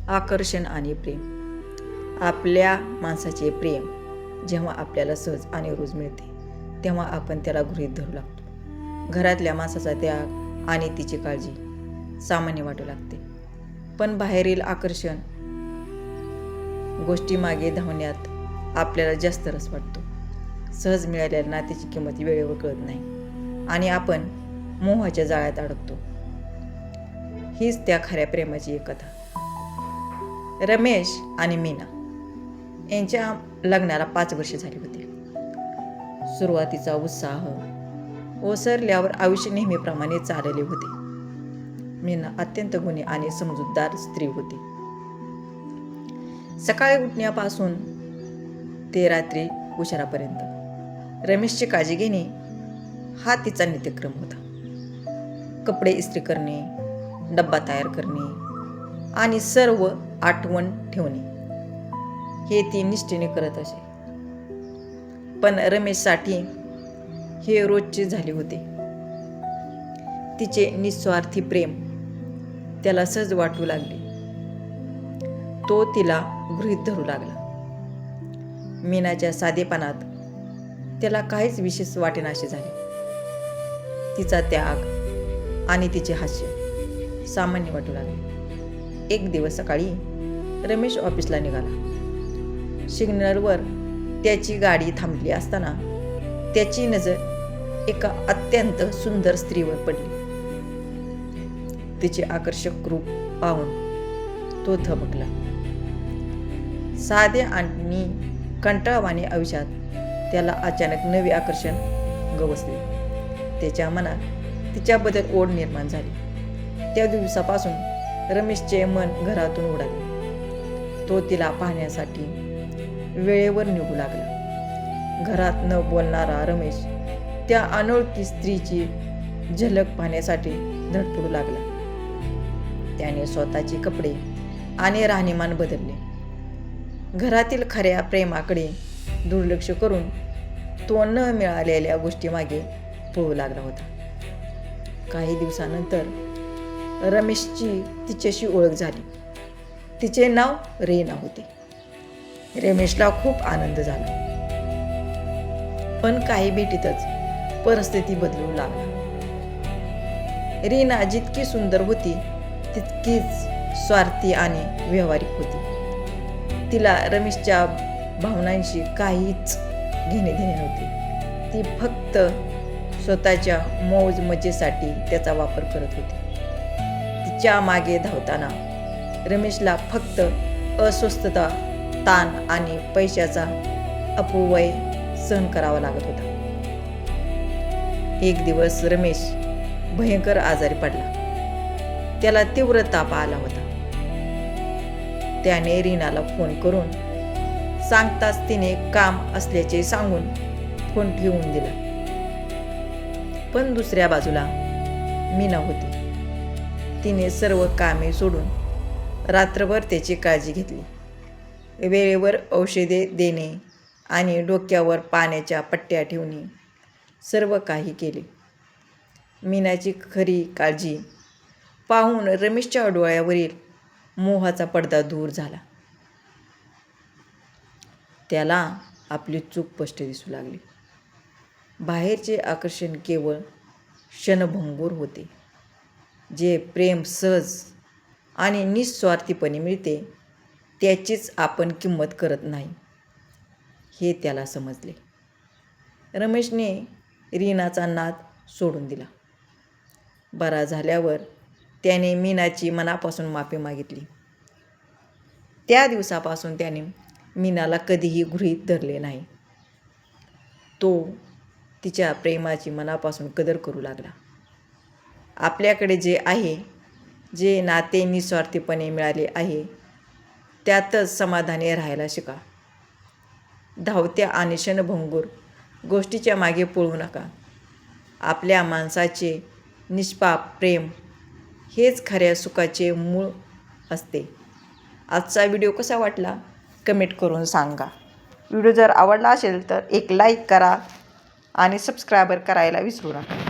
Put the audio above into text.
आकर्षण आणि प्रेम. आपल्या माणसाचे प्रेम जेव्हा आपल्याला सहज आणि रोज मिळते तेव्हा आपण त्याला गृहीत धरू लागतो. घरातल्या माणसाचा त्याग आणि तिची काळजी सामान्य वाटू लागते. पण बाहेरील आकर्षण गोष्टीमागे धावण्यात आपल्याला जास्त रस वाटतो. सहज मिळालेल्या नात्याची किंमत वेळेवर कळत नाही आणि आपण मोहाच्या जाळ्यात अडकतो. हीच त्या खऱ्या प्रेमाची एक कथा. रमेश आणि मीना यांच्या लग्नाला 5 वर्षे झाली होती. सुरुवातीचा उत्साह ओसरल्यावर आयुष्य नेहमीप्रमाणे चालले होते. मीना अत्यंत गुणी आणि समजूतदार स्त्री होती. सकाळी उठण्यापासून ते रात्री उशिरापर्यंत रमेशची काळजी घेणे हा तिचा नित्यक्रम होता. कपडे इस्त्री करणे, डब्बा तयार करणे आणि सर्व आठवण ठेवणे हे ती निष्ठेने करत असे. पण रमेशसाठी हे रोजचे झाले होते. तिचे निस्वार्थी प्रेम त्याला सहज वाटू लागले. तो तिला गृहीत धरू लागला. मीनाच्या साधेपणात त्याला काहीच विशेष वाटेनासे झाले. तिचा त्याग आणि तिचे हास्य सामान्य वाटू लागले. एक दिवस सकाळी रमेश ऑफिसला निघाला. सिग्नलवर त्याची गाडी थांबली असताना त्याची नजर एका अत्यंत सुंदर स्त्रीवर पडली. तिचे आकर्षक रूप पाहून तो थबकला. साधे आणि कंटाळवाणे आयुष्यात त्याला अचानक नवे आकर्षण गवसले. त्याच्या मनात तिच्याबद्दल ओढ निर्माण झाली. त्या दिवसापासून रमेशचे मन घरातून उडाले. तो तिला पाहण्यासाठी वेळेवर निघू लागला. घरात न बोलणारा रमेश त्या अनोळखी स्त्रीची झलक पाहण्यासाठी धडपडू लागला. त्याने स्वतःचे कपडे आणि राहणीमान बदलले. घरातील खऱ्या प्रेमाकडे दुर्लक्ष करून तो न मिळालेल्या गोष्टीमागे पळू लागला होता. काही दिवसानंतर रमेशची तिच्याशी ओळख झाली. तिचे नाव रीना होते. रमेशला खूप आनंद झाला. पण काही भेटीतच परिस्थिती बदलू लागला. रीना जितकी सुंदर होती तितकीच स्वार्थी आणि व्यावहारिक होती. तिला रमेशच्या भावनांशी काहीच घेणे देणे नव्हते. ती फक्त स्वतःच्या मौज मजेसाठी त्याचा वापर करत होती. तिच्या मागे धावताना रमेशला फक्त अस्वस्थता, ताण आणि पैशाचा अपव्यय सहन करावा लागत होता. एक दिवस रमेश भयंकर आजारी पडला. त्याला तीव्र ताप आला होता. त्याने रीनाला फोन करून सांगताच तिने काम असल्याचे सांगून फोन ठेवून दिला. पण दुसऱ्या बाजूला मीना होती. तिने सर्व कामे सोडून रात्रभर त्याची काळजी घेतली. वेळेवर औषधे देणे आणि डोक्यावर पाण्याच्या पट्ट्या ठेवणे सर्व काही केले. मीनाची खरी काळजी पाहून रमेशच्या डोळ्यावरील मोहाचा पडदा दूर झाला. त्याला आपली चूक स्पष्ट दिसू लागली. बाहेरचे आकर्षण केवळ क्षणभंगूर होते. जे प्रेम सहज आणि निस्वार्थीपणे मिळते त्याचीच आपण किंमत करत नाही हे त्याला समजले. रमेशने रीनाचा नाद सोडून दिला. बरा झाल्यावर त्याने मीनाची मनापासून माफी मागितली. त्या दिवसापासून त्याने मीनाला कधीही गृहीत धरले नाही. तो तिच्या प्रेमाची मनापासून कदर करू लागला. आपल्याकडे जे आहे, जे नाते निस्वार्थीपणे मिळाले आहे त्यातच समाधानी राहायला शिका. धावत्या आणि क्षणभंगूर गोष्टीच्या मागे पळू नका. आपल्या माणसाचे निष्पाप प्रेम हेच खऱ्या सुखाचे मूळ असते. आजचा व्हिडिओ कसा वाटला कमेंट करून सांगा. व्हिडिओ जर आवडला असेल तर एक लाईक करा आणि सबस्क्राईब करायला विसरू नका.